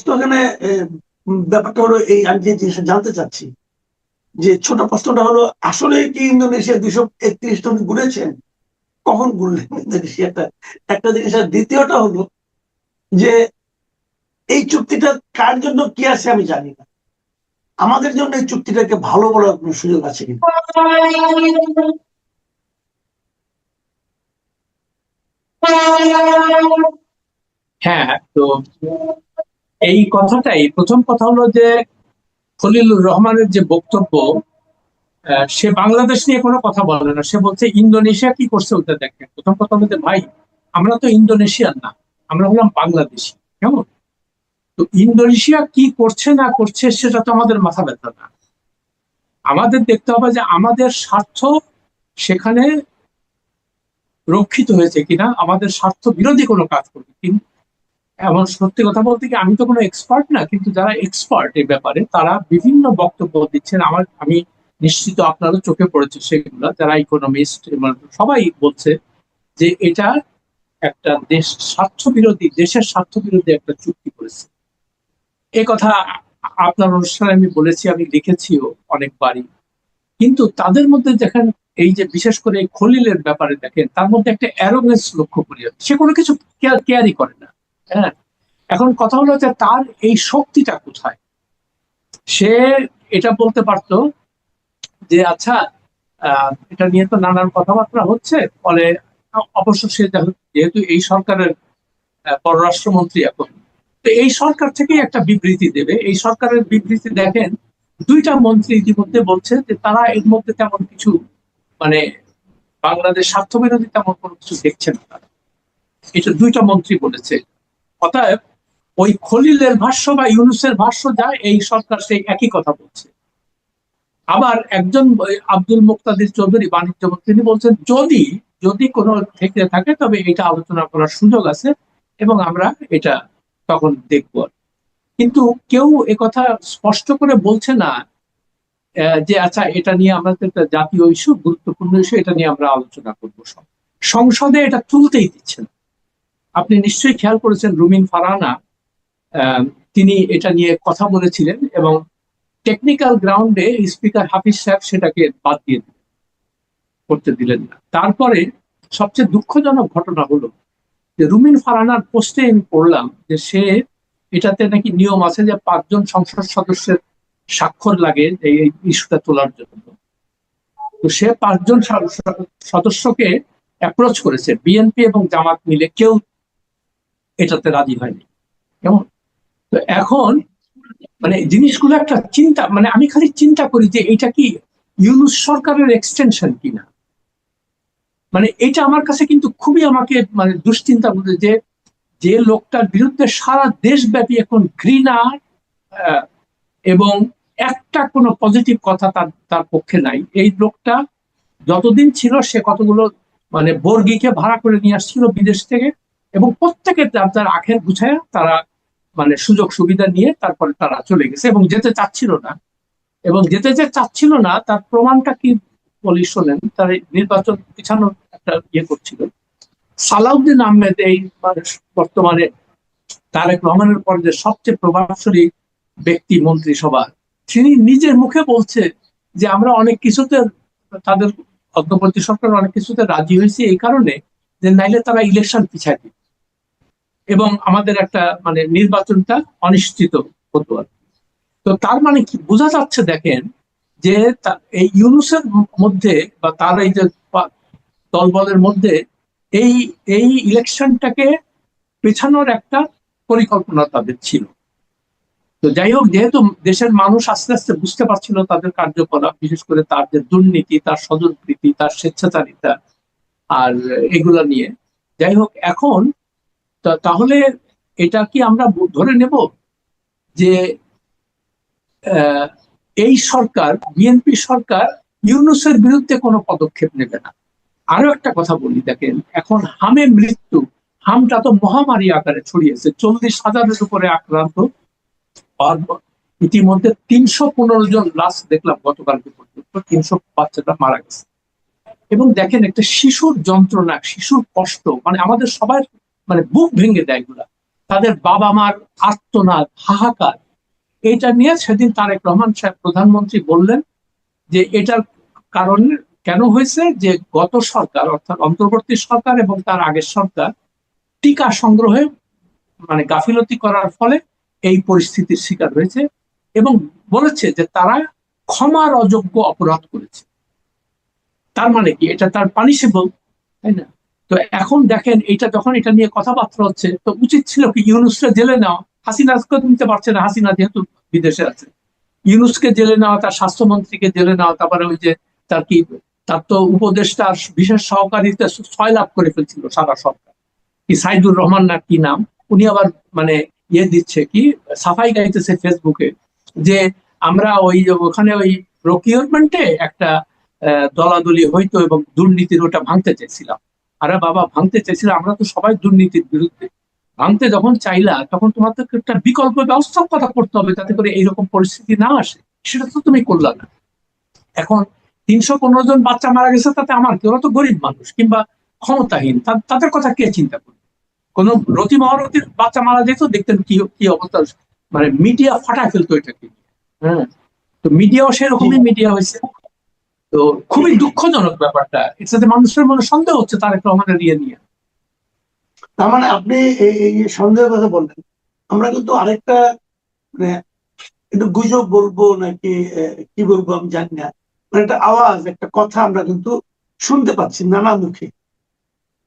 তো এখানে ব্যাপারটা হলো এই, আমি যে জিনিসটা জানতে চাচ্ছি, যে ছোট প্রশ্নটা হলো, আসলে কি ইন্দোনেশিয়া 231 জন ঘুরেছেন? কখন ঘুরলেন ইন্দোনেশিয়াটা? একটা জিনিস। আর দ্বিতীয়টা হলো যে এই চুক্তিটা কার জন্য কি আছে আমি জানি না, আমাদের জন্য এই চুক্তিটাকে ভালো বলার কোনো সুযোগ আছে কিনা? হ্যাঁ, তো এই কথাটাই, প্রথম কথা হলো যে খলিলুর রহমানের যে বক্তব্য, সে বাংলাদেশ নিয়ে কোনো কথা বলে না, সে বলছে ইন্দোনেশিয়া কি করছে ওটা দেখেন। প্রথম কথা হলো যে ভাই, আমরা তো ইন্দোনেশিয়ার না, আমরা হলাম বাংলাদেশি। কেমন? তো ইন্দোনেশিয়া কি করছে না করছে সেটা তো আমাদের মাথা ব্যথা না। আমাদের দেখতে হবে যে আমাদের স্বার্থ সেখানে রক্ষিত হয়েছে কিনা, আমাদের স্বার্থ বিরোধী কোনো কাজ করবে কিন্তু। এমন সত্যি কথা বলতে কি, আমি তো কোনো এক্সপার্ট না, কিন্তু যারা এক্সপার্ট এই ব্যাপারে তারা বিভিন্ন বক্তব্য দিচ্ছেন। আমি নিশ্চিত আপনারও চোখে পড়েছে সেগুলো, যারা ইকোনমিস্ট সবাই বলছে যে এটা একটা স্বার্থ বিরোধী, দেশের স্বার্থ বিরোধী একটা চুক্তি করেছে। এ কথা আপনার অনুষ্ঠানে আমি বলেছি, আমি লিখেছিও অনেকবারই। কিন্তু তাদের মধ্যে দেখেন, এই যে বিশেষ করে এই খলিলের ব্যাপারে দেখেন, তার মধ্যে একটা অ্যারোগেন্স লক্ষ্য করি। সে কোনো কিছু কেয়ারই করে না। হ্যাঁ, এখন কথা হলো যে তার এই শক্তিটা কোথায়। সে এটা বলতে পারতো যে আচ্ছা, এটা নিয়ে তো নানান কথাবার্তা হচ্ছে, ফলে অবশ্য সে যেহেতু এই সরকারের পররাষ্ট্রমন্ত্রী এখন, তো এই সরকার থেকেই একটা বিবৃতি দেবে। এই সরকারের বিবৃতি দেখেন, দুইটা মন্ত্রী ইতিমধ্যে বলছে যে তারা এর মধ্যে তেমন কিছু, মানে বাংলাদেশ স্বার্থবিরোধী তেমন কোনো কিছু দেখছেন না তারা। এটা দুইটা মন্ত্রী বলেছে। অতএব ওই খলিলের ভাষ্য বা ইউনুসের ভাষ্য যা, এই সরকার সেই একই কথা বলছে। আবার একজন আব্দুল মুক্তাদির চৌধুরী বাণিজ্য মন্ত্রী, তিনি বলছেন যদি যদি কোনো থেকে থাকে তবে এটা আলোচনা করার সুযোগ আছে এবং আমরা এটা তখন দেখব। কিন্তু কেউ একথা স্পষ্ট করে বলছে না যে আচ্ছা, এটা নিয়ে আমাদের একটা জাতীয় ইস্যু, গুরুত্বপূর্ণ ইস্যু, এটা নিয়ে আমরা আলোচনা করবো। সংসদে এটা তুলতেই দিচ্ছে না। আপনি নিশ্চয়ই খেয়াল করেছেন, রুমিন ফারহানা আহ, তিনি এটা নিয়ে কথা বলেছিলেন এবং টেকনিক্যাল গ্রাউন্ডে স্পিকার হাফিজ সাহেব সেটাকে বাদ দিয়ে করতে দিলেন না। তারপরে সবচেয়ে দুঃখজনক ঘটনা হলো যে রুমিন ফারহানার পোস্টে আমি পড়লাম যে সে, এটাতে নাকি নিয়ম আছে যে 5 জন সংসদ সদস্যের স্বাক্ষর লাগে এই ইস্যুটা তোলার জন্য। তো সে 5 জন সদস্যকে অ্যাপ্রোচ করেছে, বিএনপি এবং জামাত মিলে কেউ এটাতে রাজি হয়নি। কেমন? তো এখন মানে জিনিসগুলো একটা চিন্তা, মানে আমি খালি চিন্তা করি যে এটা কি ইউনূস সরকারের এক্সটেনশন কিনা। মানে এটা আমার কাছে কিন্তু খুবই আমাকে মানে দুশ্চিন্তা বলতে, যে যে লোকটার বিরুদ্ধে সারা দেশব্যাপী এখন ঘৃণা, আহ, এবং একটা কোনো পজিটিভ কথা তার তার পক্ষে নাই। এই লোকটা যতদিন ছিল সে কতগুলো মানে বর্গীকে ভাড়া করে নিয়ে আসছিল বিদেশ থেকে, এবং প্রত্যেকের যার যার আখের গুছায় তারা মানে সুযোগ সুবিধা নিয়ে তারপরে তারা চলে গেছে এবং যেতে চাচ্ছিল না। এবং যেতে যে চাচ্ছিল না তার প্রমাণটা কি বলি শোনেন, তার নির্বাচন পিছানোর একটা ইয়ে করছিল। সালাউদ্দিন আহমেদ, এই মানে বর্তমানে তারেক রহমানের পর যে সবচেয়ে প্রভাবশালী ব্যক্তি মন্ত্রিসভা, তিনি নিজের মুখে বলছে যে আমরা অনেক কিছুতে, তাদের অন্তর্বর্তী সরকার অনেক কিছুতে রাজি হয়েছে এই কারণে যে নাইলে তারা ইলেকশন পিছায় দিবে এবং আমাদের একটা মানে নির্বাচনটা অনিশ্চিত হতো আর কি। তো তার মানে কি বোঝা যাচ্ছে দেখেন, যে এই ইউনুসের মধ্যে বা তার এই যে দলবলের মধ্যে এই এই ইলেকশনটাকে পেছানোর একটা পরিকল্পনা তাদের ছিল। তো যাই হোক, যেহেতু দেশের মানুষ আস্তে আস্তে বুঝতে পারছিল তাদের কার্যকলাপ, বিশেষ করে তার যে দুর্নীতি, তার স্বজনপ্রীতি, তার স্বেচ্ছাচারিতা আর এগুলা নিয়ে, যাই হোক এখন তাহলে এটা কি আমরা ধরে নেব যে আহ, এই সরকার, বিএনপি সরকার ইউনূসের বিরুদ্ধে কোনো পদক্ষেপ নেবে না? আরো একটা কথা বলি, দেখেন এখন হামে মৃত্যু, হামটা তো মহামারী আকারে ছড়িয়েছে, 40,000-এর উপরে আক্রান্ত। আর ইতিমধ্যে 315 জন লাশ দেখলাম গতকালকে পর্যন্ত, 300 বাচ্চাটা মারা গেছে। এবং দেখেন একটা শিশুর যন্ত্রণা, শিশুর কষ্ট, মানে আমাদের সবার মানে বুক ভেঙে দেয় এগুলা। তাদের বাবা মার আর্তনাদ, হাহাকার, এইটা নিয়ে সেদিন তারেক রহমান সাহেব প্রধানমন্ত্রী বললেন যে এটার কারণ কেন হয়েছে, যে গত সরকার অর্থাৎ অন্তর্বর্তী সরকার এবং তার আগের সরকার টিকা সংগ্রহে মানে গাফিলতি করার ফলে এই পরিস্থিতির শিকার হয়েছে, এবং বলেছে যে তারা ক্ষমার অযোগ্য অপরাধ করেছে। তার মানে কি, এটা তার পানিশেবল, তাই না? তো এখন দেখেন, এটা যখন এটা নিয়ে কথাবার্তা হচ্ছে, তো উচিত ছিল কি ইউনূসকে জেলে নেওয়া। হাসিনাকে নিতে পারছে না, হাসিনা যেহেতু বিদেশে আছে। ইউনূসকে জেলে নেওয়া, তার স্বাস্থ্যমন্ত্রীকে জেলে নেওয়া, তারপরে ওই যে তার কি, তার তো উপদেষ্টা বিশেষ সহকারীতে 6 লাখ করে ফেলছিল সারা সরকার, কি সাইদুর রহমান না কি নাম, উনি আবার মানে ইয়ে দিচ্ছে কি, সাফাই গাইতেছে ফেসবুকে যে আমরা ওই ওখানে ওই প্রকিউরমেন্টে একটা দলাদলি হইতো এবং দুর্নীতির ওটা ভাঙতে চাইছিলাম। আরে বাবা, ভাঙতে চাইছিলাম, আমরা তো সবাই দুর্নীতির বিরুদ্ধে। ভাঙতে যখন চাইলা তখন তোমাদের একটা বিকল্প ব্যবস্থার কথা করতে হবে যাতে করে এইরকম পরিস্থিতি না আসে, সেটা তো তুমি করলা না। এখন 315 জন বাচ্চা মারা গেছে, তাতে আমার কি, ওরা তো গরিব মানুষ কিংবা ক্ষমতাহীন, তাদের কথা কে চিন্তা করবে? কোন রতি মহারতির বাচ্চা মারা যেত, দেখতেন কি কি অবস্থা, মানে মিডিয়া ফাটায় ফেলতো এটাকে। হ্যাঁ, তো মিডিয়াও সেরকমই মিডিয়া হয়েছে। তো খুবই দুঃখজনক ব্যাপারটা, এটাতে মানুষের মনে সন্দেহ হচ্ছে তারেক রহমানের ইয়ে নিয়ে। তার মানে আপনি এই যে সন্দেহের কথা বললেন, আমরা কিন্তু আরেকটা মানে একটু গুজব বলবো নাকি কি বলবো আমি জানি না, মানে একটা আওয়াজ, একটা কথা আমরা কিন্তু শুনতে পাচ্ছি নানা মুখে।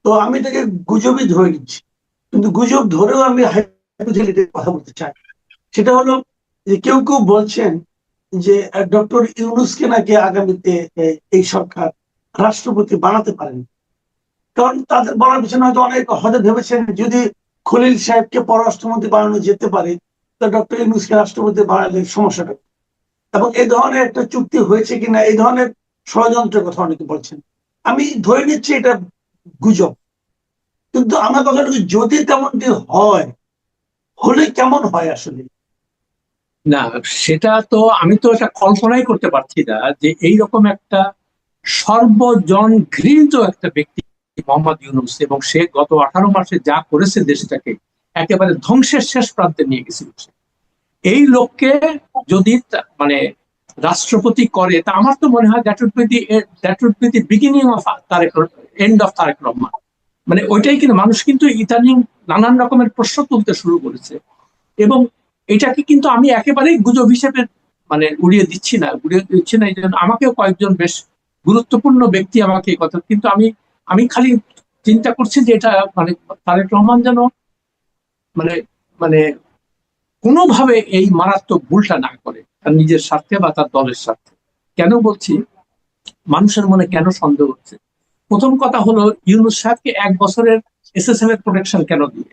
তো আমি এটাকে গুজবই ধরে নিচ্ছি, কিন্তু গুজব ধরেও আমি হাইপোথেটিক্যাল কথা বলতে চাই। সেটা হলো যে কেউ কেউ বলছেন যে ডক্টর ইউনূসকে নাকি আগামীতে এই সরকার রাষ্ট্রপতি বানাতে পারেন। কারণ তাদের বলার পিছনে হয়তো ভেবেছেন যদি খলিল সাহেবকে পররাষ্ট্রমন্ত্রী বানানো যেতে পারে, তো ডক্টর ইউনূসকে রাষ্ট্রপতি বানালে সমস্যাটা কি? এবং এই ধরনের একটা চুক্তি হয়েছে কিনা, এই ধরনের ষড়যন্ত্রের কথা অনেকে বলছেন। আমি ধরে নিচ্ছি এটা গুজব, কিন্তু আমার কথা হলো যদি তেমনটি হয়, হলে কেমন হয় আসলে? না, সেটা তো আমি তো এটা কল্পনাই করতে পারছি না যে এইরকম একটা সর্বজন ঘৃণিত একটা ব্যক্তি মোহাম্মদ ইউনূস, এবং সে গত 18 মাসে যা করেছে দেশটাকে একেবারে ধ্বংসের শেষ প্রান্তে নিয়ে গেছিল। এই লোককে যদি মানে রাষ্ট্রপতি করে, তা আমার তো মনে হয় that would be the beginning of Tarek, end of Tarek Rahman. মানে ওইটাই, কিন্তু মানুষ কিন্তু ইদানিং নানান রকমের প্রশ্ন তুলতে শুরু করেছে, এবং এটাকে কিন্তু আমি একেবারেই গুজব হিসেবে মানে উড়িয়ে দিচ্ছি না এই জন্য আমাকেও কয়েকজন বেশ গুরুত্বপূর্ণ ব্যক্তি আমাকে এই কথা, কিন্তু আমি আমি খালি চিন্তা করছি যে এটা মানে তারেক রহমান যেন মানে মানে কোনোভাবে এই মারাত্মক ভুলটা না করে তার নিজের স্বার্থে বা তার দলের স্বার্থে। কেন বলছি, মানুষের মনে কেন সন্দেহ হচ্ছে? প্রথম কথা হলো, ইউনূস সাহেবকে 1 বছরের এসএসএম এর প্রোটেকশন কেন দিবে?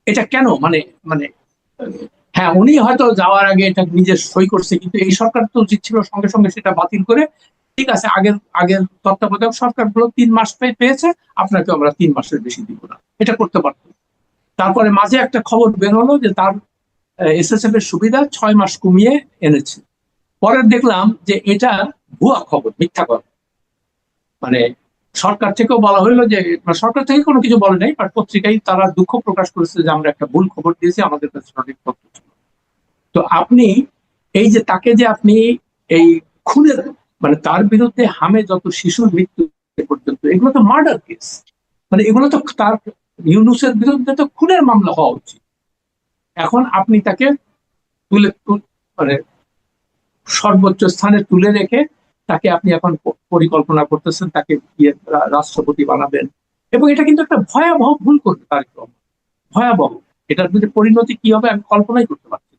এটা কেন, মানে মানে হ্যাঁ, উনি হয়তো যাওয়ার আগে এটা নিজের সই করছে, কিন্তু এই সরকার তো উচিত ছিল সঙ্গে সঙ্গে সেটা বাতিল করে, ঠিক আছে, আগের আগের তত্ত্বাবধায়ক সরকারগুলো 3 মাস পেয়েছে, আপনাকে আমরা 3 মাসের বেশি দিব না, এটা করতে পারতো। তারপরে মাঝে একটা খবর বের হলো যে তার এসএসএফ এর সুবিধা 6 মাস কমিয়ে এনেছে। পরে দেখলাম যে এটা ভুয়া খবর, মিথ্যা কথা। মানে সরকার থেকেও বলা হইলো যে, সরকার থেকে কোনো কিছু বলে নাই, বাট পত্রিকায় তারা দুঃখ প্রকাশ করেছে যে আমরা একটা ভুল খবর দিয়েছি, আমাদের কাছে সঠিক তথ্য ছিল। তো আপনি এই যে তাকে যে আপনি এই খুনের, মানে তার বিরুদ্ধে হামে যত শিশুর মৃত্যু পর্যন্ত, এগুলো তো মার্ডার কেস, মানে এগুলো তো তার, ইউনূসের বিরুদ্ধে তো খুনের মামলা হওয়া উচিত। এখন আপনি তাকে মানে সর্বোচ্চ স্থানে তুলে রেখে তাকে আপনি এখন পরিকল্পনা করতেছেন তাকে রাষ্ট্রপতি বানাবেন, এবং এটা কিন্তু একটা ভয়াবহ ভুল করবে তারেক রহমান, ভয়াবহ। এটার মধ্যে পরিণতি কি হবে আমি কল্পনাই করতে পারছি।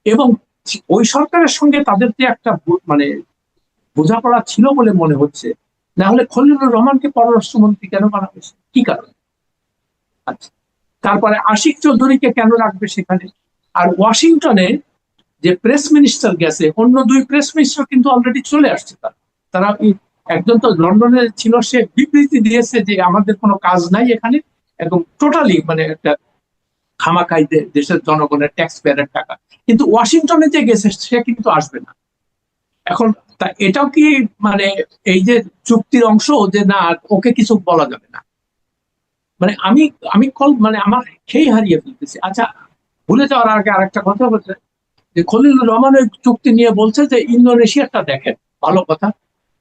এবং ওই সরকারের সঙ্গে তাদের যে একটা মানে বোঝাপড়া ছিল বলে মনে হচ্ছে, না হলে খলিলুর রহমানকে পররাষ্ট্রমন্ত্রী কেন বানাবে, কি কারণে? আচ্ছা, তারপরে আশিক চৌধুরীকে কেন রাখবে সেখানে? আর ওয়াশিংটনে যে প্রেস মিনিস্টার গেছে, অন্য 2 প্রেস মিনিস্টার কিন্তু অলরেডি চলে আসছে। তারা একজন তো লন্ডনে ছিল, সে বিবৃতি দিয়েছে যে আমাদের কোনো কাজ নাই এখানে, এবং টোটালি মানে একটা খামাখাই দেশের জনগণের ট্যাক্স পেয়ারের টাকা। কিন্তু ওয়াশিংটনে যে গেছে সে কিন্তু আসবে না এখন। তা এটাও কি মানে এই যে চুক্তির অংশ, যে না ওকে কিছু বলা যাবে না? মানে আমি আমি কল মানে আমার খেই হারিয়ে ফেলতেছি। আচ্ছা, ভুলে যাওয়ার আগে আরেকটা কথা বলছে যে খলিলুর রহমানের চুক্তি নিয়ে বলছে যে ইন্দোনেশিয়াটা দেখেন, ভালো কথা।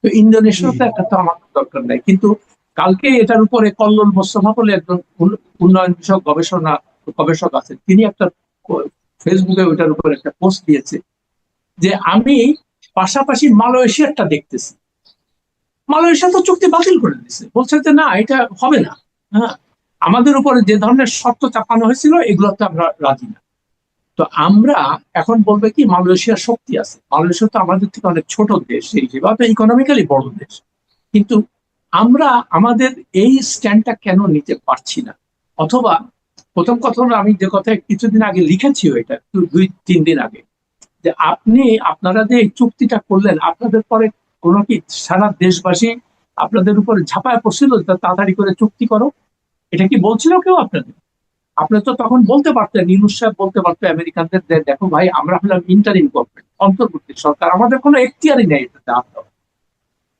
তো জি ইন্দোনেশিয়াতে একটা তো আমার দরকার নাই, কিন্তু কালকে এটার উপরে কল্লোল মোস্তফা বলে একজন উন্নয়ন বিষয়ক গবেষক আছেন, তিনি একটা ফেসবুকে ওইটার উপরে একটা পোস্ট দিয়েছে যে আমি পাশাপাশি মালয়েশিয়ারটা দেখতেছি। মালয়েশিয়া তো চুক্তি বাতিল করে দিচ্ছে, বলছে যে না, এটা হবে না। হ্যাঁ, আমাদের উপরে যে ধরনের শর্ত চাপানো হয়েছিল এগুলোতে আমরা রাজি না। তো আমরা এখন বলবে কি মালয়েশিয়ার শক্তি আছে, মালয়েশিয়া তো আমাদের থেকে অনেক ছোট দেশ, সেই হিসেবে তো ইকোনমিক্যালি বড় দেশ, কিন্তু আমরা আমাদের এই স্ট্যান্ডটা কেন নিতে পারছি না? অথবা প্রথম কথা হলো, আমি যে কথা কিছুদিন আগে লিখেছি, এটা 2-3 দিন আগে, যে আপনারা যে এই চুক্তিটা করলেন, আপনাদের পরে কোনো কি সারা দেশবাসী আপনাদের উপরে ঝাঁপায় পড়ছিল যে তাড়াতাড়ি করে চুক্তি করো? এটা কি বলছিল কেউ আপনাদের? আপনি তো তখন বলতে পারতেন, ইউনূস সাহেব বলতে পারতেন আমেরিকানদের যে দেখো ভাই, আমরা হলাম ইন্টারিম গভর্নমেন্ট, অন্তর্বর্তী সরকার, আমাদের কোনো এখতিয়ারই নেই এটাতে হাত দেওয়ার।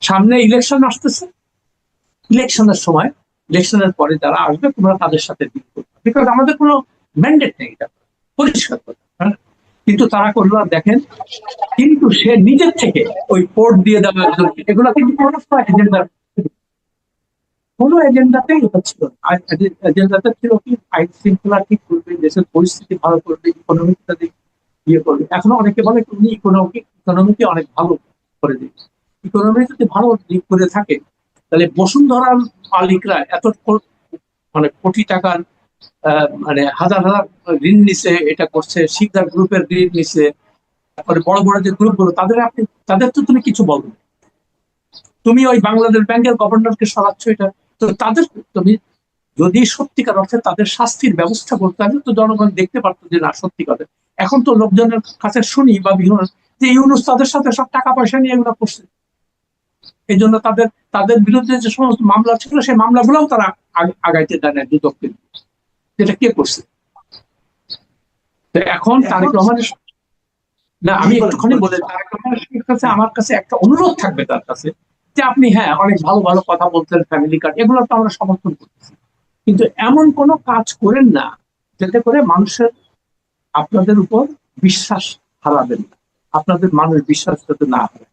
সামনে ইলেকশন আসতেছে, ইলেকশনের সময়, ইলেকশনের পরে যারা আসবে তোমরা তাদের সাথে ডিল করবে, বিকজ আমাদের কোনো ম্যান্ডেট নেই, এটা পরিষ্কার কথা। হ্যাঁ? কিন্তু তারা করলো আর দেখেন, কিন্তু সে নিজের থেকে ওই পোর্ট দিয়ে দেওয়া একজনকে, এগুলো কিন্তু কোনো এজেন্ডাতেই এটা ছিল না। আর এজেন্ডাতে ছিল কি, আইন শৃঙ্খলা ঠিক করবে, দেশের পরিস্থিতি ভালো করবে, ইকোনমিকটা ইয়ে করবে। এখনো অনেকে বলে উনি ইকোনমিকে অনেক ভালো করে দিচ্ছে। ইকোনমি যদি ভালো দিক করে থাকে, তাহলে বসুন্ধরার মালিকরা এত মানে কোটি টাকার মানে হাজার হাজার ঋণ নিছে, এটা করছে, শিকদার গ্রুপের ঋণ নিছে, তারপরে বড় বড় যে গ্রুপ গুলো, তাদের তো তুমি কিছু বলো না। তুমি ওই বাংলাদেশ ব্যাংকের গভর্নরকে সরাচ্ছ, এটা তো তাদের, তুমি যদি সত্যিকার অর্থে তাদের শাস্তির ব্যবস্থা করতে হবে, তো জনগণ দেখতে পারতো যে না, সত্যি কথা। এখন তো লোকজনের কাছে শুনি বা বিভিন্ন, যে ইউনূস তাদের সাথে সব টাকা পয়সা নিয়ে এগুলো করছে, এই জন্য তাদের তাদের বিরুদ্ধে যে সমস্ত মামলা ছিল সেই মামলাগুলোও তারা আগাইতে দেয় না দুদককে। যেটা কে করছে? তো এখন তারেক এখন রহমানের, না জি আমি বলেন একটুখানি বলেন। বলে, তারেক রহমানের কাছে আমার কাছে একটা অনুরোধ থাকবে তার কাছে, যে আপনি হ্যাঁ অনেক ভালো ভালো কথা বলতেন, ফ্যামিলি কার্ড, এগুলো তো আমরা সমর্থন করতেছি, কিন্তু এমন কোনো কাজ করেন না যাতে করে মানুষের আপনাদের উপর বিশ্বাস হারাবেন না, আপনাদের মানুষ বিশ্বাস যাতে না হারায়।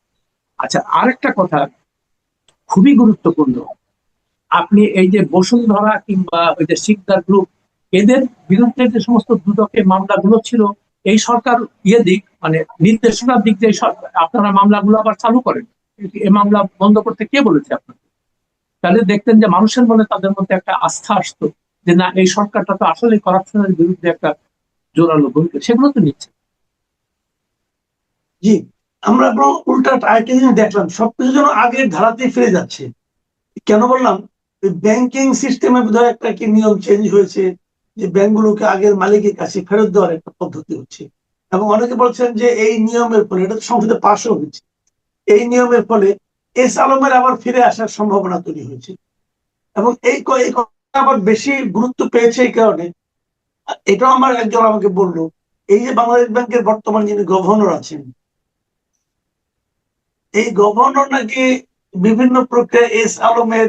আচ্ছা, আরেকটা কথা খুবই গুরুত্বপূর্ণ, আপনি এই যে বসুন্ধরা কিংবা ওই যে শিকদার গ্রুপ, এদের বিরুদ্ধে যে সমস্ত দুদকের মামলাগুলো ছিল, এই সরকার দিক মানে নির্দেশনার দিক দিয়ে আপনারা মামলাগুলো আবার চালু করেন। এই মামলা বন্ধ করতে কে বলেছে আপনাকে? তাহলে দেখতেন যে মানুষের মনে তাদের মধ্যে একটা আস্থা আসতো, যে না, এই সরকারটা তো আসলে করাপশনের বিরুদ্ধে একটা জোরালো ভূমিকা, সেগুলো তো নিচ্ছে। জি, আমরা বরং উল্টা আরেকটা জিনিস দেখলাম, সবকিছু যেন আগের ধারাতেই ফিরে যাচ্ছে। কেন বললাম? ব্যাংকিং সিস্টেমে বোধহয় একটা কি নিয়ম চেঞ্জ হয়েছে, যে ব্যাংকগুলোকে আগের মালিকের কাছে ফেরত দেওয়ার একটা পদ্ধতি হচ্ছে। এবং অনেকে বলছেন যে এই নিয়মের ফলে, এটা তো সংসদে পাশও হয়েছে, এই নিয়মের ফলে এস আলমের আবার ফিরে আসার সম্ভাবনা তৈরি হয়েছে। এবং এই কথা আবার বেশি গুরুত্ব পেয়েছে এই কারণে, এটাও আমার একজন আমাকে বললো, এই যে বাংলাদেশ ব্যাংকের বর্তমান যিনি গভর্নর আছেন, এই গভর্নর নাকি বিভিন্ন প্রক্রিয়ায় এস আলমের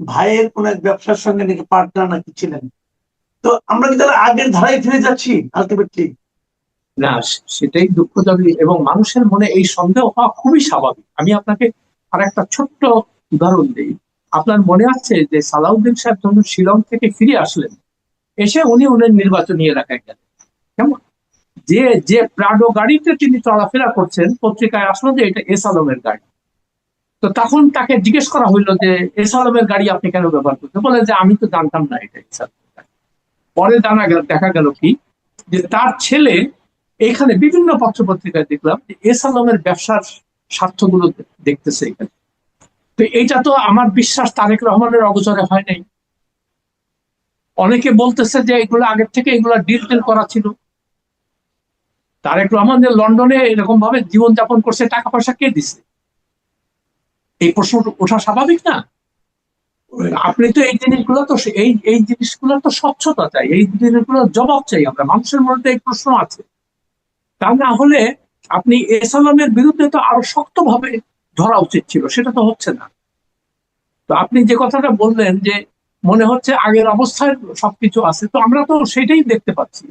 ভাইয়ের কোন এক ব্যবসার সঙ্গে নাকি পার্টনার নাকি ছিলেন। তো আমরা কি তাহলে আগের ধারায় ফিরে যাচ্ছি আলটিমেটলি? না, সেটাই দুঃখজনক, এবং মানুষের মনে এই সন্দেহ হওয়া খুবই স্বাভাবিক। আমি আপনাকে আর একটা ছোট্ট উদাহরণ দিই। আপনার মনে আছে যে সালাউদ্দিন সাহেব যখন শিলং থেকে ফিরে আসলেন, এসে উনি উনি নির্বাচনী এলাকায় গেলেন, কেমন, যে যে প্রাডো গাড়িতে তিনি চলাফেরা করছেন, পত্রিকায় আসলো যে এটা এস আলমের গাড়ি। তো তখন তাকে জিজ্ঞেস করা হইলো যে এস আলমের গাড়ি আপনি কেন ব্যবহার করছেন? বলে যে আমি তো জানতাম না এটা এস আলমের গাড়ি। পরে দেখা গেল কি, যে তার ছেলে, এখানে বিভিন্ন পত্র পত্রিকায় দেখলাম যে এস আলমের ব্যবসার স্বার্থগুলো দেখতেছে এখানে। তো এইটা তো আমার বিশ্বাস তারেক রহমানের অগোচরে হয় নাই। অনেকে বলতেছে যে এগুলো আগের থেকে এগুলো ডিল টিল করা ছিল। তারেক রহমান যে লন্ডনে এরকম ভাবে জীবনযাপন করছে, টাকা পয়সা কে দিছে? এই প্রশ্ন ওঠা স্বাভাবিক না? আপনি তো এই জিনিসগুলো তো, এই জিনিসগুলো তো স্বচ্ছতা চাই, এই জিনিসগুলো জবাব চাই আমরা, মানুষের মধ্যে এই প্রশ্ন আছে। তা না হলে আপনি এসালামের বিরুদ্ধে তো আরো শক্তভাবে ধরা উচিত ছিল, সেটা তো হচ্ছে না। তো আপনি যে কথাটা বললেন যে মনে হচ্ছে আগের অবস্থায় সবকিছু আছে। তো আমরা তো সেটাই দেখতে পাচ্ছি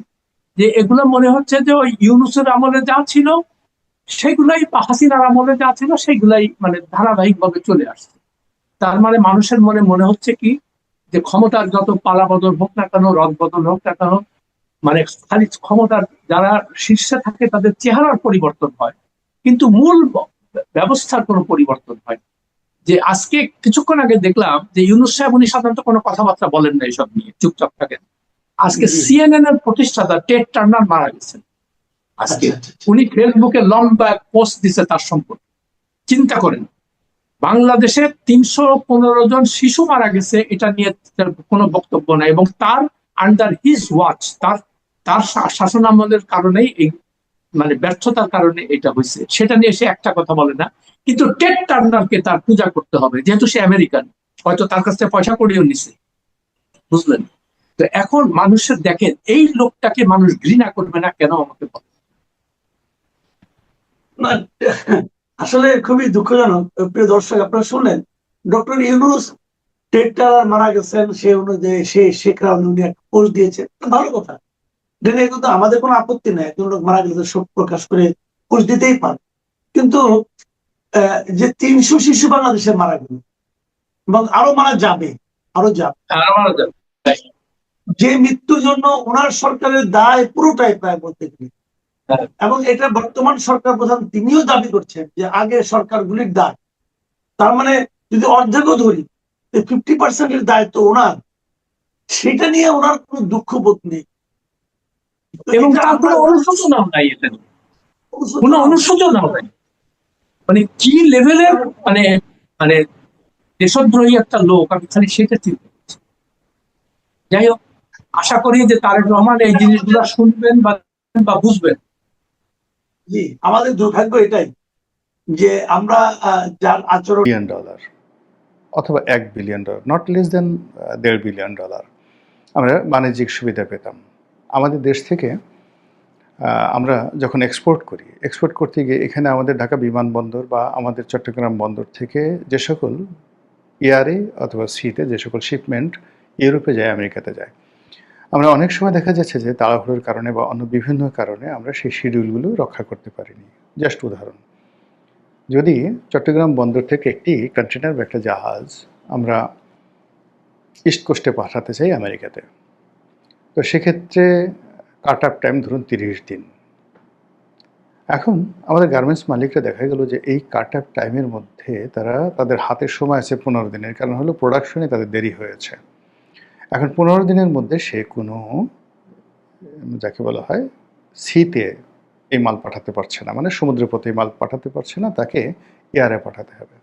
যে এগুলো মনে হচ্ছে যে ওই ইউনূসের আমলে যা ছিল সেগুলাই, বা হাসিনার আমলে যা ছিল সেগুলাই মানে ধারাবাহিক ভাবে চলে আসছে। তার মানে মানুষের মনে মনে হচ্ছে কি, যে ক্ষমতার যত পালাবদল হোক না কেন, রদবদল হোক না কেন, মানে খালি ক্ষমতার যারা শীর্ষে থাকে তাদের চেহারার পরিবর্তন হয়, কিন্তু মূল ব্যবস্থার কোনো পরিবর্তন হয় না। যে আজকে কিছুক্ষণ আগে দেখলাম যে ইউনূস সাহেব, উনি সাধারণত কোনো কথাবার্তা বলেন না এসব নিয়ে, চুপচাপ থাকেন। আজকে জি। সিএনএন এর প্রতিষ্ঠাতা টেড টার্নার মারা গেছেন আজকে। আচ্ছা আচ্ছা আচ্ছা। উনি ফেসবুকে লম্বা পোস্ট দিছে তার সম্পর্কে। চিন্তা করেন, বাংলাদেশে ৩১৫ জন শিশু মারা গেছে, এটা নিয়ে তার কোনো বক্তব্য নাই, এবং তার আন্ডার হিজ ওয়াচ, তার তার শাসনামলের কারণেই এই মানে ব্যর্থতার কারণে এটা হয়েছে, সেটা নিয়ে সে একটা কথা বলে না। কিন্তু টেড টার্নারকে তার পূজা করতে হবে, যেহেতু সে আমেরিকান, হয়তো তার কাছ থেকে পয়সা করিও নিছে, বুঝলেন? তো এখন মানুষের দেখেন, এই লোকটাকে মানুষ ঘৃণা করবে না কেন, আমাকে বলেন। না, আসলে খুবই দুঃখজনক। প্রিয় দর্শক, আপনারা শুনলেন ডক্টর ইউনূস টেটটা মারা গেছেন, সে অনুযায়ী সে শেখ রাহুল উনি একটা পোস্ট দিয়েছে, ভালো কথা। এটা নিয়ে কিন্তু আমাদের কোনো আপত্তি নাই, একজন লোক মারা গেলে শোক প্রকাশ করে পোস্ট দিতেই পারে। কিন্তু যে ৩০০ শিশু বাংলাদেশে মারা গেল এবং আরো মারা যাবে, আরো যাবে, যে মৃত্যুর জন্য ওনার সরকারের দায় পুরোটাই প্রায় বলতে গেলে। এবং এটা বর্তমান সরকার প্রধান তিনিও দাবি করছেন যে আগে সরকারগুলির দায়। তার মানে যদি অর্ধেকও ধরি, 50% দায়িত্ব ওনার, সেটা নিয়ে ওনার কোনো দুঃখ বোধ নেই। এবং তার কোনো অনুশোচনাও নাই, এতে কোনো অনুশোচনাও নাই। মানে কি লেভেলের মানে মানে দেশদ্রোহী একটা লোক, আমি খালি সেটা চিন্তা করছি। যাই হোক, আশা করি যে তারেক রহমান এই জিনিসগুলো শুনবেন বা বুঝবেন। জি, আমাদের দুর্ভাগ্য এটাই যে আমরা যার আচরণ $1 অথবা $1 billion, not less than $1.5 billion আমরা বাণিজ্যিক সুবিধা পেতাম। আমাদের দেশ থেকে আমরা যখন এক্সপোর্ট করতে গিয়ে এখানে আমাদের ঢাকা বিমানবন্দর বা আমাদের চট্টগ্রাম বন্দর থেকে যে সকল এয়ারে অথবা সিতে যে সকল শিপমেন্ট ইউরোপে যায়, আমেরিকাতে যায়, আমরা অনেক সময় দেখা যাচ্ছে যে তাড়াহুড়োর কারণে বা অন্য বিভিন্ন কারণে আমরা সেই শিডিউলগুলো রক্ষা করতে পারিনি। জাস্ট উদাহরণ, যদি চট্টগ্রাম বন্দর থেকে একটি কন্টেনার বা একটা জাহাজ আমরা ইস্ট কোস্টে পাঠাতে চাই আমেরিকাতে, তো সেক্ষেত্রে কাট আপ টাইম ধরুন 30 দিন। এখন আমাদের গার্মেন্টস মালিকরা দেখা গেল যে এই কাট আপ টাইমের মধ্যে তারা তাদের হাতের সময় আছে 15 দিনের, কারণ হলো প্রোডাকশনে তাদের দেরি হয়েছে। এখন 15 দিনের মধ্যে সে কোনো যাকে বলা হয় সিতে এই মাল পাঠাতে পারছে না, মানে সমুদ্রপথে এই মাল পাঠাতে পারছে না, তাকে এয়ারে পাঠাতে হবে।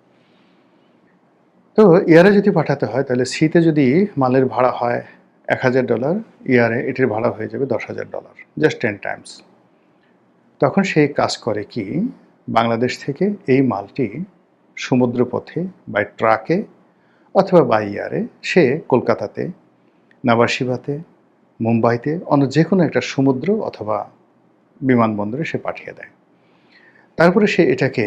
তো এয়ারে যদি পাঠাতে হয় তাহলে সিতে যদি মালের ভাড়া হয় $1000, এয়ারে এটির ভাড়া হয়ে যাবে $10,000, জাস্ট 10 টাইমস। তখন সে কাজ করে কি, বাংলাদেশ থেকে এই মালটি সমুদ্রপথে বাই ট্রাকে অথবা বাই এয়ারে সে কলকাতাতে, নাভারশিভাতে, মুম্বাইতে, অন্য যে কোনো একটা সমুদ্র অথবা বিমানবন্দরে সে পাঠিয়ে দেয়। তারপরে সে এটাকে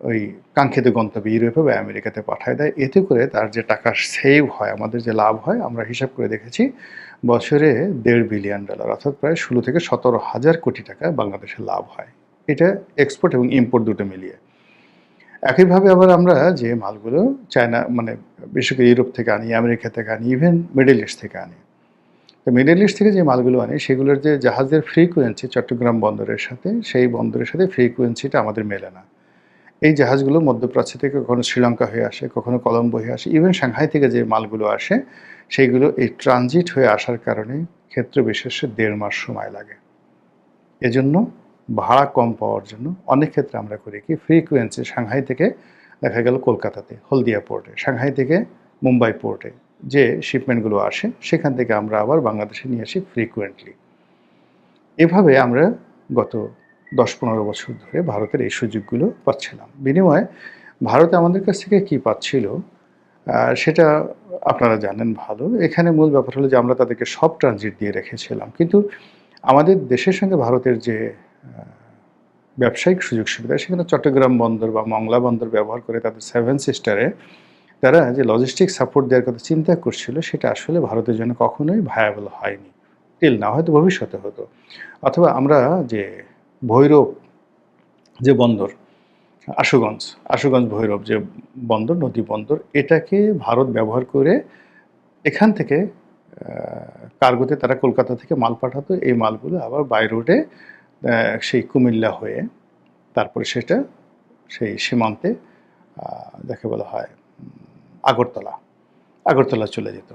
ওই কাঙ্ক্ষিত গন্তব্যে ইউরোপে বা আমেরিকাতে পাঠায় দেয়। এতে করে তার যে টাকা সেভ হয়, আমাদের যে লাভ হয়, আমরা হিসাব করে দেখেছি বছরে $1.5 বিলিয়ন, অর্থাৎ প্রায় 16 থেকে 17,000 কোটি টাকা বাংলাদেশের লাভ হয়। এটা এক্সপোর্ট এবং ইম্পোর্ট দুটো মিলিয়ে। একইভাবে আবার আমরা যে মালগুলো চায়না, মানে বিশেষ করে ইউরোপ থেকে আনি, আমেরিকা থেকে আনি, ইভেন মিডল ইস্ট থেকে আনি, তো মিডল ইস্ট থেকে যে মালগুলো আনি সেগুলোর যে জাহাজের ফ্রিকোয়েন্সি চট্টগ্রাম বন্দরের সাথে, সেই বন্দরের সাথে ফ্রিকোয়েন্সিটা আমাদের মেলে না। এই জাহাজগুলো মধ্যপ্রাচ্য থেকে কখনো শ্রীলঙ্কা হয়ে আসে, কখনো কলম্বো হয়ে আসে, ইভেন সাংহাই থেকে যে মালগুলো আসে সেইগুলো এই ট্রানজিট হয়ে আসার কারণে ক্ষেত্র বিশেষে 1.5 মাস সময় লাগে। এজন্য ভাড়া কম পাওয়ার জন্য অনেক ক্ষেত্রে আমরা করি কি, ফ্রিকোয়েন্সি সাংহাই থেকে দেখা গেল কলকাতাতে হলদিয়া পোর্টে, সাংহাই থেকে মুম্বাই পোর্টে যে শিপমেন্টগুলো আসে সেখান থেকে আমরা আবার বাংলাদেশে নিয়ে আসি ফ্রিকুয়েন্টলি। এভাবে আমরা গত 10-15 বছর ধরে ভারতের এই সুযোগগুলো পাচ্ছিলাম। বিনিময়ে ভারত আমাদের কাছ থেকে কী পাচ্ছিল সেটা আপনারা জানেন ভালো। এখানে মূল ব্যাপার হলো যে আমরা তাদেরকে সব ট্রানজিট দিয়ে রেখেছিলাম, কিন্তু আমাদের দেশের সঙ্গে ভারতের যে ব্যবসায়িক সুযোগ সুবিধা, সেখানে চট্টগ্রাম বন্দর বা মংলা বন্দর ব্যবহার করে তাদের 7 সিস্টারে তারা যে লজিস্টিক সাপোর্ট দেওয়ার কথা চিন্তা করছিল সেটা আসলে ভারতের জন্য কখনোই ভায়াবল হয়নি, টিল না, হয়তো ভবিষ্যতে হতো। অথবা আমরা যে ভৈরব যে বন্দর, আশুগঞ্জ, আশুগঞ্জ ভৈরব যে বন্দর, নদী বন্দর, এটাকে ভারত ব্যবহার করে এখান থেকে কার্গোতে তারা কলকাতা থেকে মাল পাঠাতো, এই মালগুলো আবার বাই রোডে সেই কুমিল্লা হয়ে তারপরে সেটা সেই সীমান্তে যাকে বলা হয় আগরতলা, আগরতলা চলে যেত।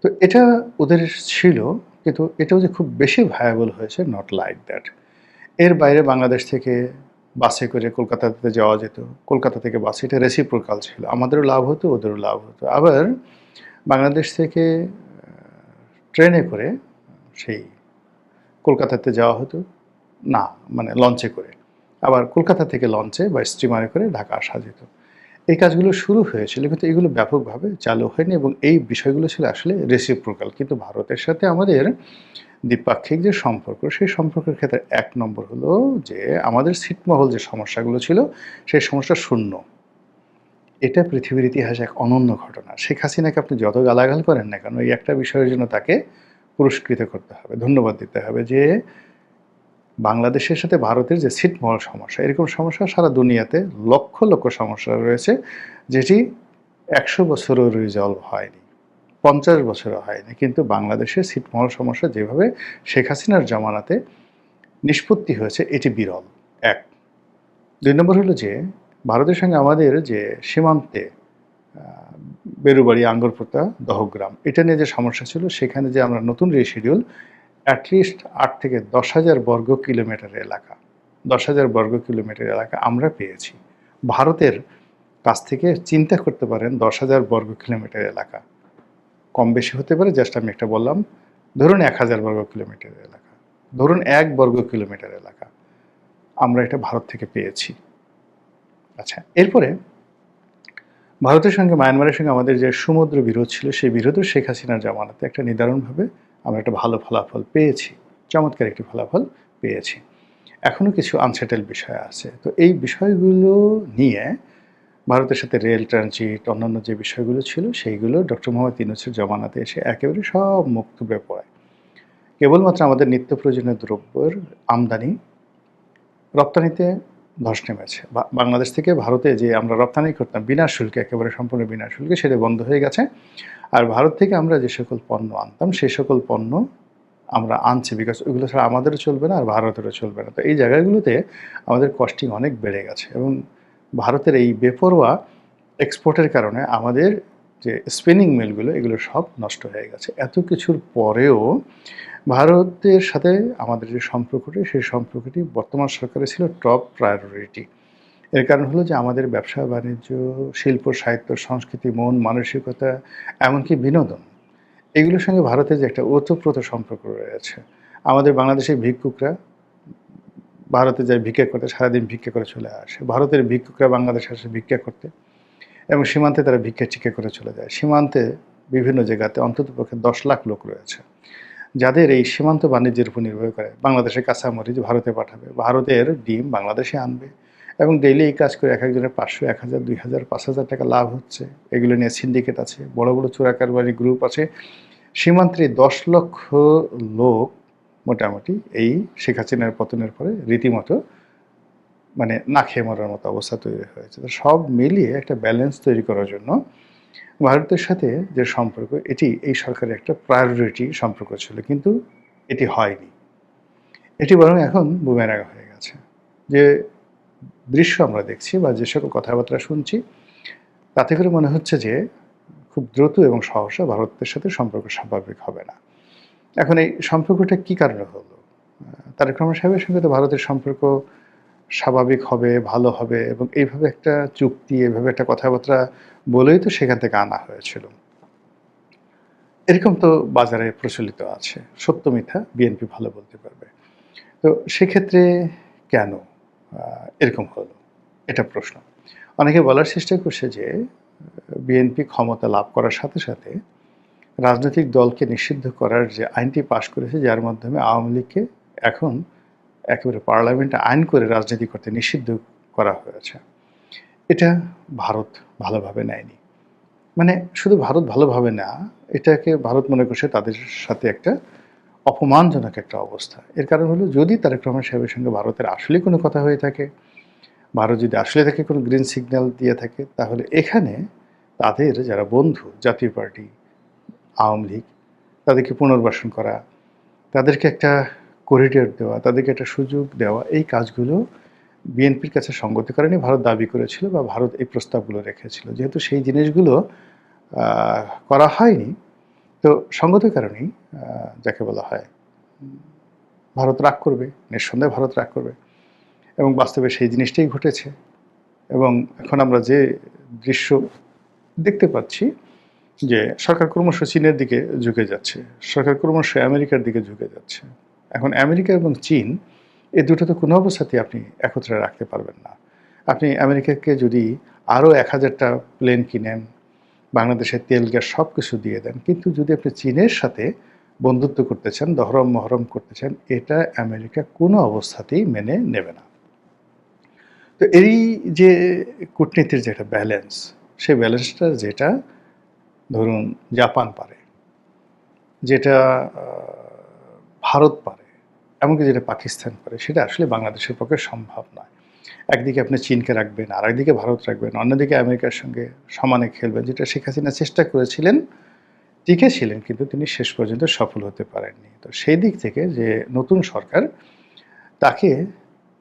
তো এটা ওদের ছিল, কিন্তু এটাও যে খুব বেশি ভায়াবল হয়েছে, নট লাইক দ্যাট। এর বাইরে বাংলাদেশ থেকে বাসে করে কলকাতাতে যাওয়া যেত, কলকাতা থেকে বাসে, এটা রেসিপ্রোকাল ছিল, আমাদেরও লাভ হতো ওদেরও লাভ হতো। আবার বাংলাদেশ থেকে ট্রেনে করে সেই কলকাতাতে যাওয়া হতো, না মানে লঞ্চে করে, আবার কলকাতা থেকে লঞ্চে বা স্টিমারে করে ঢাকা আসা যেত। এই কাজগুলো শুরু হয়েছিল, কিন্তু এগুলো ব্যাপকভাবে চালু হয়নি, এবং এই বিষয়গুলো ছিল আসলে রেসিপ্রোকাল। কিন্তু ভারতের সাথে আমাদের দ্বিপাক্ষিক যে সম্পর্ক, সেই সম্পর্কের ক্ষেত্রে এক নম্বর হলো যে আমাদের ছিটমহল যে সমস্যাগুলো ছিল সেই সমস্যা শূন্য। এটা পৃথিবীর ইতিহাসে এক অনন্য ঘটনা। শেখ হাসিনাকে আপনি যত গালাগাল করেন না কেন, এই একটা বিষয়ের জন্য তাকে পুরস্কৃত করতে হবে, ধন্যবাদ দিতে হবে, যে বাংলাদেশের সাথে ভারতের যে ছিটমহল সমস্যা, এরকম সমস্যা সারা দুনিয়াতে লক্ষ লক্ষ সমস্যা রয়েছে, যেটি 100 বছরও রিজলভ হয়নি, 50 বছরও হয়নি, কিন্তু বাংলাদেশের ছিটমহল সমস্যা যেভাবে শেখ হাসিনার জামানাতে নিষ্পত্তি হয়েছে, এটি বিরল। এক। 2 নম্বর হলো যে ভারতের সঙ্গে আমাদের যে সীমান্তে বেরুবাড়ি, আঙ্গরপোতা, দহগ্রাম, এটা নিয়ে যে সমস্যা ছিল, সেখানে যে আমরা নতুন রিশিডিউল অ্যাটলিস্ট 8 থেকে 10,000 বর্গ কিলোমিটার এলাকা, 10,000 বর্গ কিলোমিটার এলাকা আমরা পেয়েছি। ভারতের কাছ থেকে চিন্তা করতে পারেন 10,000 বর্গ কিলোমিটার এলাকা, কম বেশি হতে পারে, জাস্ট আমি একটা বললাম, ধরুন 1,000 বর্গ কিলোমিটার এলাকা, ধরুন 1 বর্গ কিলোমিটার এলাকা আমরা এটা ভারত থেকে পেয়েছি। আচ্ছা, এরপরে ভারতের সঙ্গে মায়ানমারের সঙ্গে আমাদের যে সমুদ্র বিরোধ ছিল, সেই বিরোধও শেখ হাসিনার জামানাতে একটা নির্ধারণভাবে আমরা একটা ভালো ফলাফল পেয়েছি, চমৎকার একটি ফলাফল পেয়েছি। এখনও কিছু আনসেটেল বিষয় আছে। তো এই বিষয়গুলো নিয়ে ভারতের সাথে রেল ট্রানজিট, অন্যান্য যে বিষয়গুলো ছিল, সেইগুলো ডক্টর মোহাম্মদ ইউনূসের জমানাতে এসে একেবারে সব মুক্তবে পড়ে। কেবলমাত্র আমাদের নিত্য প্রয়োজনীয় দ্রব্যের আমদানি, রপ্তানিতে ধস নেমেছে। বাংলাদেশ থেকে ভারতে যে আমরা রপ্তানি করতাম বিনা শুল্কে, একেবারে সম্পূর্ণ বিনা শুল্কে, সেটা বন্ধ হয়ে গেছে। আর ভারত থেকে আমরা যে সকল পণ্য আনতাম, সেই সকল পণ্য আমরা আনছি, বিকজ ওইগুলো ছাড়া আমাদেরও চলবে না আর ভারতেরও চলবে না। তো এই জায়গাগুলোতে আমাদের কস্টিং অনেক বেড়ে গেছে, এবং ভারতের এই বেপরোয়া এক্সপোর্টের কারণে আমাদের যে স্পিনিং মিলগুলো, এগুলো সব নষ্ট হয়ে গেছে। এত কিছুর পরেও ভারতের সাথে আমাদের যে সম্পর্কটি, সেই সম্পর্কটি বর্তমান সরকারের ছিল টপ প্রায়োরিটি। এর কারণ হলো যে আমাদের ব্যবসা বাণিজ্য, শিল্প, সাহিত্য, সংস্কৃতি, মন মানসিকতা, এমনকি বিনোদন, এগুলোর সঙ্গে ভারতের যে একটা ওতপ্রোত সম্পর্ক রয়েছে। আমাদের বাংলাদেশের ভিক্ষুকরা ভারতে যায় ভিক্ষা করতে, সারাদিন ভিক্ষা করে চলে আসে। ভারতের ভিক্ষুকরা বাংলাদেশে আসে ভিক্ষা করতে, এবং সীমান্তে তারা ভিক্ষা টিক্ষা করে চলে যায়। সীমান্তে বিভিন্ন জায়গাতে অন্ততপক্ষে 10 লাখ লোক রয়েছে, যাদের এই সীমান্ত বাণিজ্যের উপর নির্ভর করে। বাংলাদেশের কাঁচামরিচ ভারতে পাঠাবে, ভারতের ডিম বাংলাদেশে আনবে, এবং ডেইলি এই কাজ করে এক একজনের 500, 1,000, 2,000, 5,000 টাকা লাভ হচ্ছে। এগুলো নিয়ে সিন্ডিকেট আছে, বড় বড় চোরা কারবারি গ্রুপ আছে। সীমান্তে 10 লক্ষ লোক মোটামুটি এই শেখ হাসিনার পতনের পরে রীতিমতো মানে না খেয়ে মরার মতো অবস্থা তৈরি হয়েছে। তো সব মিলিয়ে একটা ব্যালেন্স তৈরি করার জন্য ভারতের সাথে যে সম্পর্ক, এটি এই সরকারের একটা প্রায়োরিটি সম্পর্ক ছিল, কিন্তু এটি হয়নি। এটি বরং এখন বুমেরাং হয়ে গেছে। যে দৃশ্য আমরা দেখছি বা যে সকল কথাবার্তা শুনছি, তাতে করে মনে হচ্ছে যে খুব দ্রুত এবং সহসা ভারতের সাথে সম্পর্ক স্বাভাবিক হবে না। এখন এই সম্পর্কটা কী কারণে হলো? তারেক রহমান সাহেবের সঙ্গে তো ভারতের সম্পর্ক স্বাভাবিক হবে, ভালো হবে, এবং এইভাবে একটা চুক্তি, এইভাবে একটা কথাবার্তা বলেই তো সেখান থেকে আনা হয়েছিল। এরকম তো বাজারে প্রচলিত আছে, সত্য মিথ্যা বিএনপি ভালো বলতে পারবে। তো সেক্ষেত্রে কেন এরকম হলো, এটা প্রশ্ন। অনেকে বলার চেষ্টা করছে যে বিএনপি ক্ষমতা লাভ করার সাথে সাথে রাজনৈতিক দলকে নিষিদ্ধ করার যে আইনটি পাশ করেছে, যার মাধ্যমে আওয়ামী লীগকে এখন একেবারে পার্লামেন্টে আইন করে রাজনীতি করতে নিষিদ্ধ করা হয়েছে, এটা ভারত ভালোভাবে নেয়নি। মানে শুধু ভারত ভালোভাবে না, এটাকে ভারত মনে করছে তাদের সাথে একটা অপমানজনক একটা অবস্থা। এর কারণ হলো, যদি তারেক রহমান সাহেবের সঙ্গে ভারতের আসলে কোনো কথা হয়ে থাকে, ভারত যদি আসলে তাকে কোনো গ্রিন সিগন্যাল দিয়ে থাকে, তাহলে এখানে তাদের যারা বন্ধু, জাতীয় পার্টি, আওয়ামী লীগ, তাদেরকে পুনর্বাসন করা, তাদেরকে একটা করিডোর দেওয়া, তাদেরকে একটা সুযোগ দেওয়া, এই কাজগুলো বিএনপির কাছে সঙ্গতিকারণে ভারত দাবি করেছিল বা ভারত এই প্রস্তাবগুলো রেখেছিল। যেহেতু সেই জিনিসগুলো করা হয়নি, তো সঙ্গত কারণেই যাকে বলা হয় ভারত রাগ করবে, নিঃসন্দেহে ভারত রাগ করবে, এবং বাস্তবে সেই জিনিসটাই ঘটেছে। এবং এখন আমরা যে দৃশ্য দেখতে পাচ্ছি, যে সরকার ক্রমশ চীনের দিকে ঝুঁকে যাচ্ছে, সরকার ক্রমশ আমেরিকার দিকে ঝুঁকে যাচ্ছে। এখন আমেরিকা এবং চীন, এই দুটো তো কোনো অবস্থাতেই আপনি একত্রে রাখতে পারবেন না। আপনি আমেরিকাকে যদি আরও 1000টা প্লেন কিনেন, বাংলাদেশের তেল গ্যাস সব কিছু দিয়ে দেন, কিন্তু যদি আপনি চীনের সাথে বন্ধুত্ব করতে চান, দহরম মহরম করতে চান, এটা আমেরিকা কোনো অবস্থাতেই মেনে নেবে না। তো এই যে কূটনীতির যে একটা ব্যালেন্স, সেই ব্যালেন্সটা যেটা ধরুন জাপান পারে, যেটা ভারত পারে, এমনকি যেটা পাকিস্তান পারে, সেটা আসলে বাংলাদেশের পক্ষে সম্ভব নয়। একদিকে আপনি চীনকে রাখবেন, আর একদিকে ভারত রাখবেন, অন্যদিকে আমেরিকার সঙ্গে সমানে খেলবেন, যেটা শেখ হাসিনা চেষ্টা করেছিলেন, টিকেছিলেন, কিন্তু তিনি শেষ পর্যন্ত সফল হতে পারেননি। তো সেই দিক থেকে যে নতুন সরকার, তাকে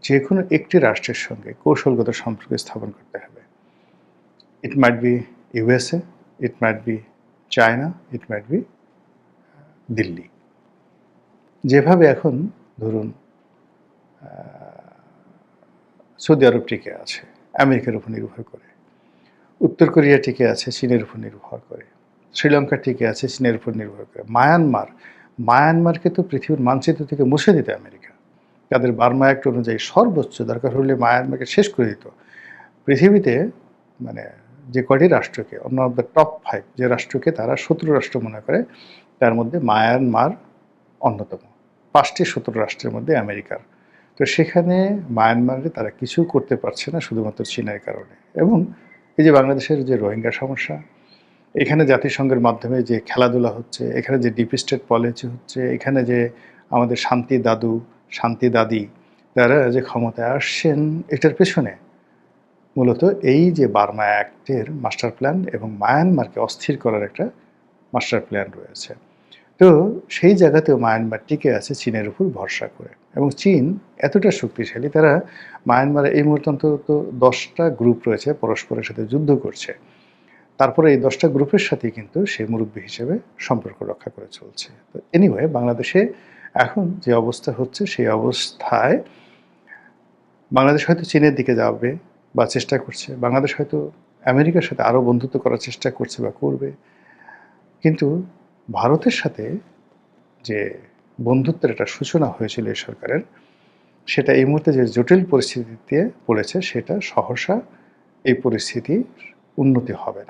যে কোনো একটি রাষ্ট্রের সঙ্গে কৌশলগত সম্পর্ক স্থাপন করতে হবে। It might be USA, it might be China, it might be Delhi. যেভাবে এখন ধরুন সৌদি আরব টিকে আছে আমেরিকার উপর নির্ভর করে, উত্তর কোরিয়া টিকে আছে চীনের উপর নির্ভর করে, শ্রীলঙ্কা টিকে আছে চীনের উপর নির্ভর করে, মায়ানমারকে তো পৃথিবীর মানচিত্র থেকে মুছে দিত আমেরিকা। তাদের বার্মা অ্যাক্ট অনুযায়ী সর্বোচ্চ দরকার হলে মায়ানমারকে শেষ করে দিত। পৃথিবীতে মানে যে কয়টি রাষ্ট্রকে, অন্য অফ দ্য টপ 5 যে রাষ্ট্রকে তারা শত্রু রাষ্ট্র মনে করে, তার মধ্যে মায়ানমার অন্যতম। 5টি শত্রু রাষ্ট্রের মধ্যে আমেরিকার। তো সেখানে মায়ানমারে তারা কিছু করতে পারছে না, শুধুমাত্র চীনের কারণে। এবং এই যে বাংলাদেশের যে রোহিঙ্গা সমস্যা, এখানে জাতিসংঘের মাধ্যমে যে খেলাধুলা হচ্ছে, এখানে যে ডিপ স্টেট পলিসি হচ্ছে, এখানে যে আমাদের শান্তি দাদু, শান্তি দাদি, তারা যে ক্ষমতায় আসছেন, এটার পেছনে মূলত এই যে বার্মা অ্যাক্টের মাস্টার প্ল্যান এবং মায়ানমারকে অস্থির করার একটা মাস্টার প্ল্যান রয়েছে। তো সেই জায়গাতেও মায়ানমার টিকে আছে চীনের উপর ভরসা করে। এবং চীন এতটা শক্তিশালী, তারা মায়ানমারে এই মুহূর্তে অন্তত 10টা গ্রুপ রয়েছে পরস্পরের সাথে যুদ্ধ করছে। তারপরে এই 10টা গ্রুপের সাথে কিন্তু সে মুরব্বী হিসেবে সম্পর্ক রক্ষা করে চলছে। তো এনিওয়ে, বাংলাদেশে এখন যে অবস্থা হচ্ছে, সেই অবস্থায় বাংলাদেশ হয়তো চীনের দিকে যাবে বা চেষ্টা করছে, বাংলাদেশ হয়তো আমেরিকার সাথে আরও বন্ধুত্ব করার চেষ্টা করছে বা করবে, কিন্তু ভারতের সাথে যে বন্ধুত্বের একটা সূচনা হয়েছিল এই সরকারের, সেটা এই মুহূর্তে যে জটিল পরিস্থিতিতে পড়েছে, সেটা সহসা এই পরিস্থিতির উন্নতি হবে না।